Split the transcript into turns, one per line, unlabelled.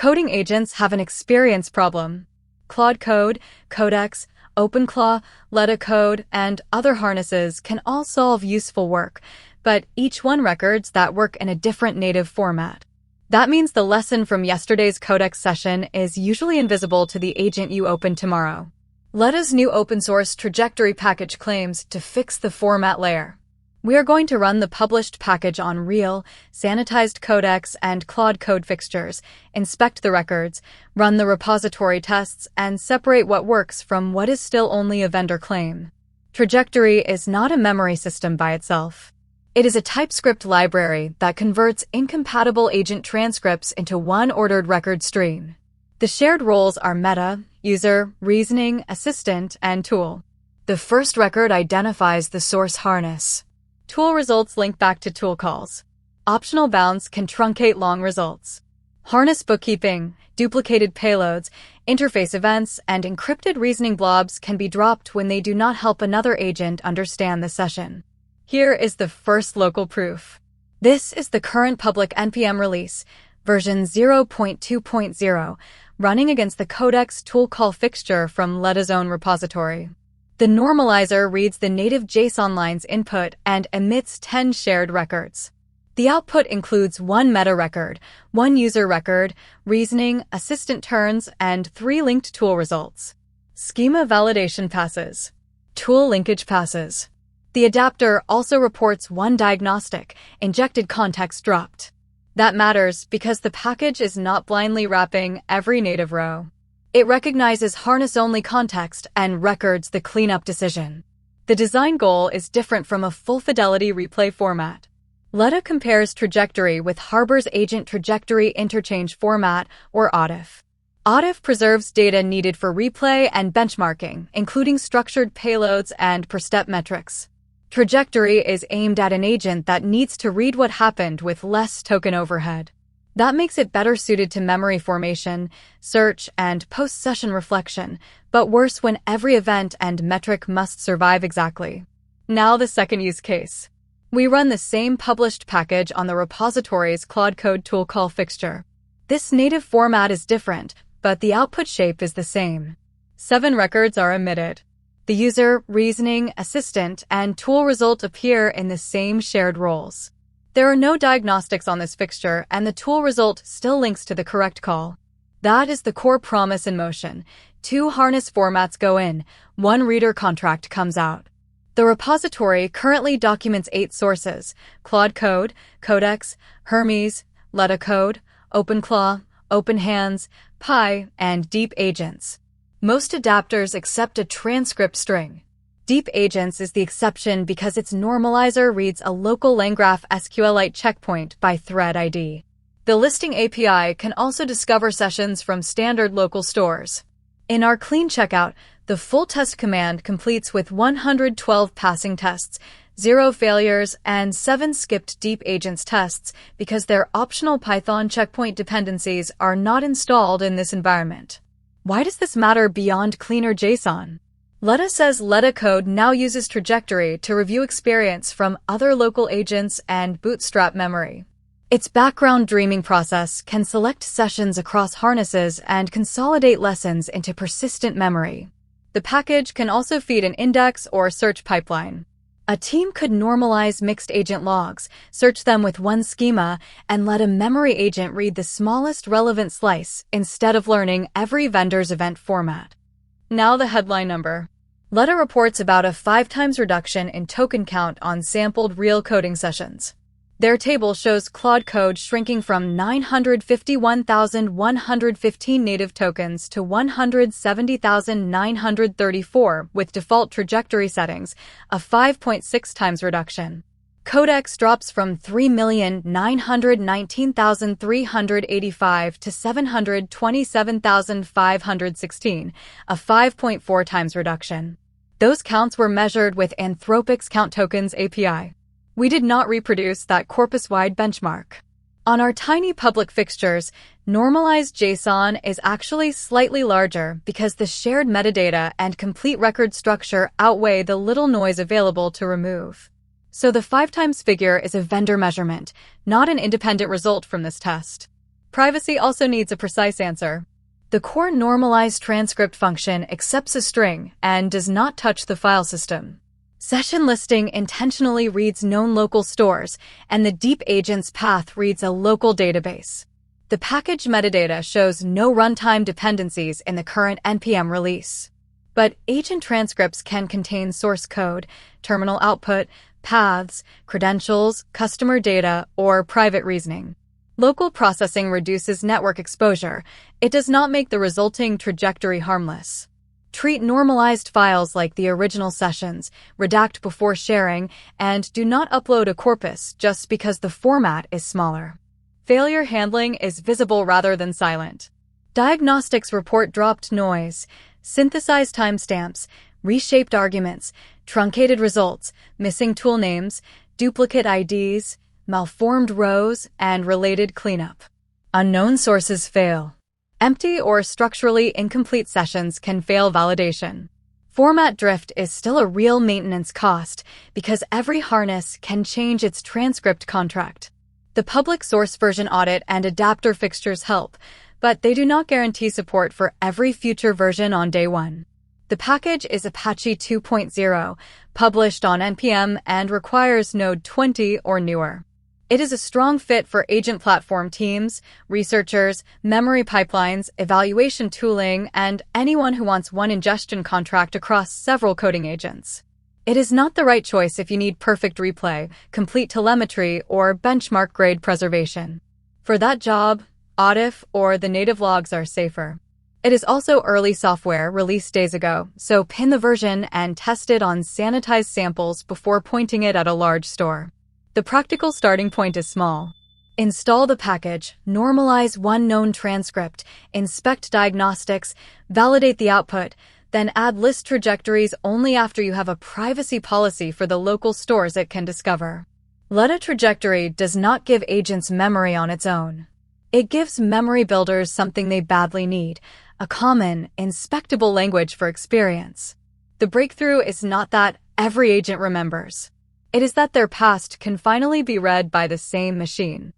coding agents have an experience problem. Claude Code, Codex, OpenClaw, Letta Code, and other harnesses can all solve useful work, but each one records that work in a different native format. That means the lesson from yesterday's Codex session is usually invisible to the agent you open tomorrow. Letta's new open-source trajectory package claims to fix the format layer. We are going to run the published package on real, sanitized Codex and Claude Code fixtures, inspect the records, run the repository tests, and separate what works from what is still only a vendor claim. Trajectory is not a memory system by itself. It is a TypeScript library that converts incompatible agent transcripts into one ordered record stream. The shared roles are meta, user, reasoning, assistant, and tool. The first record identifies the source harness. Tool results link back to tool calls. Optional bounds can truncate long results. Harness bookkeeping, duplicated payloads, interface events, and encrypted reasoning blobs can be dropped when they do not help another agent understand the session. Here is the first local proof. This is the current public NPM release, version 0.2.0, running against the Codex tool call fixture from Letta's own repository. The normalizer reads the native JSON line's input and emits 10 shared records. The output includes one meta record, one user record, reasoning, assistant turns, and 3 linked tool results. Schema validation passes. Tool linkage passes. The adapter also reports one diagnostic, injected context dropped. That matters because the package is not blindly wrapping every native row. It recognizes harness-only context and records the cleanup decision. The design goal is different from a full-fidelity replay format. Letta compares trajectory with Harbor's agent trajectory interchange format, or AUTIF. AUTIF preserves data needed for replay and benchmarking, including structured payloads and per-step metrics. Trajectory is aimed at an agent that needs to read what happened with less token overhead. That makes it better suited to memory formation, search, and post-session reflection, but worse when every event and metric must survive exactly. Now the second use case. We run the same published package on the repository's Claude Code tool call fixture. This native format is different, but the output shape is the same. 7 records are emitted. The user, reasoning, assistant, and tool result appear in the same shared roles. There are no diagnostics on this fixture, and the tool result still links to the correct call. That is the core promise in motion. 2 harness formats go in, 1 reader contract comes out. The repository currently documents 8 sources: Claude Code, Codex, Hermes, Letta Code, OpenClaw, OpenHands, Pi, and Deep Agents. Most adapters accept a transcript string. Deep Agents is the exception because its normalizer reads a local LangGraph SQLite checkpoint by thread ID. The listing API can also discover sessions from standard local stores. In our clean checkout, the full test command completes with 112 passing tests, 0 failures, and 7 skipped Deep Agents tests because their optional Python checkpoint dependencies are not installed in this environment. Why does this matter beyond cleaner JSON? Letta says Letta Code now uses trajectory to review experience from other local agents and bootstrap memory. Its background dreaming process can select sessions across harnesses and consolidate lessons into persistent memory. The package can also feed an index or search pipeline. A team could normalize mixed agent logs, search them with one schema, and let a memory agent read the smallest relevant slice instead of learning every vendor's event format. Now the headline number. Letta reports about a 5 times reduction in token count on sampled real coding sessions. Their table shows Claude Code shrinking from 951,115 native tokens to 170,934 with default trajectory settings, a 5.6 times reduction. Codex drops from 3,919,385 to 727,516, a 5.4 times reduction. Those counts were measured with Anthropic's Count Tokens API. We did not reproduce that corpus-wide benchmark. On our tiny public fixtures, normalized JSON is actually slightly larger because the shared metadata and complete record structure outweigh the little noise available to remove. So the 5 times figure is a vendor measurement, not an independent result from this test. Privacy also needs a precise answer. The core normalized transcript function accepts a string and does not touch the file system. Session listing intentionally reads known local stores, and the deep agent's path reads a local database. The package metadata shows no runtime dependencies in the current NPM release. But agent transcripts can contain source code, terminal output, paths, credentials, customer data, or private reasoning. Local processing reduces network exposure. It does not make the resulting trajectory harmless. Treat normalized files like the original sessions, redact before sharing, and do not upload a corpus just because the format is smaller. Failure handling is visible rather than silent. Diagnostics report dropped noise, synthesized timestamps, reshaped arguments, truncated results, missing tool names, duplicate IDs, malformed rows, and related cleanup. Unknown sources fail. Empty or structurally incomplete sessions can fail validation. Format drift is still a real maintenance cost because every harness can change its transcript contract. The public source version audit and adapter fixtures help, but they do not guarantee support for every future version on day one. The package is Apache 2.0, published on NPM and requires Node 20 or newer. It is a strong fit for agent platform teams, researchers, memory pipelines, evaluation tooling, and anyone who wants one ingestion contract across several coding agents. It is not the right choice if you need perfect replay, complete telemetry, or benchmark grade preservation. For that job, AUDIF or the native logs are safer. It is also early software released days ago, so pin the version and test it on sanitized samples before pointing it at a large store. The practical starting point is small. Install the package, normalize one known transcript, inspect diagnostics, validate the output, then add list trajectories only after you have a privacy policy for the local stores it can discover. Letta trajectory does not give agents memory on its own. It gives memory builders something they badly need, a common, inspectable language for experience. The breakthrough is not that every agent remembers. It is that their past can finally be read by the same machine.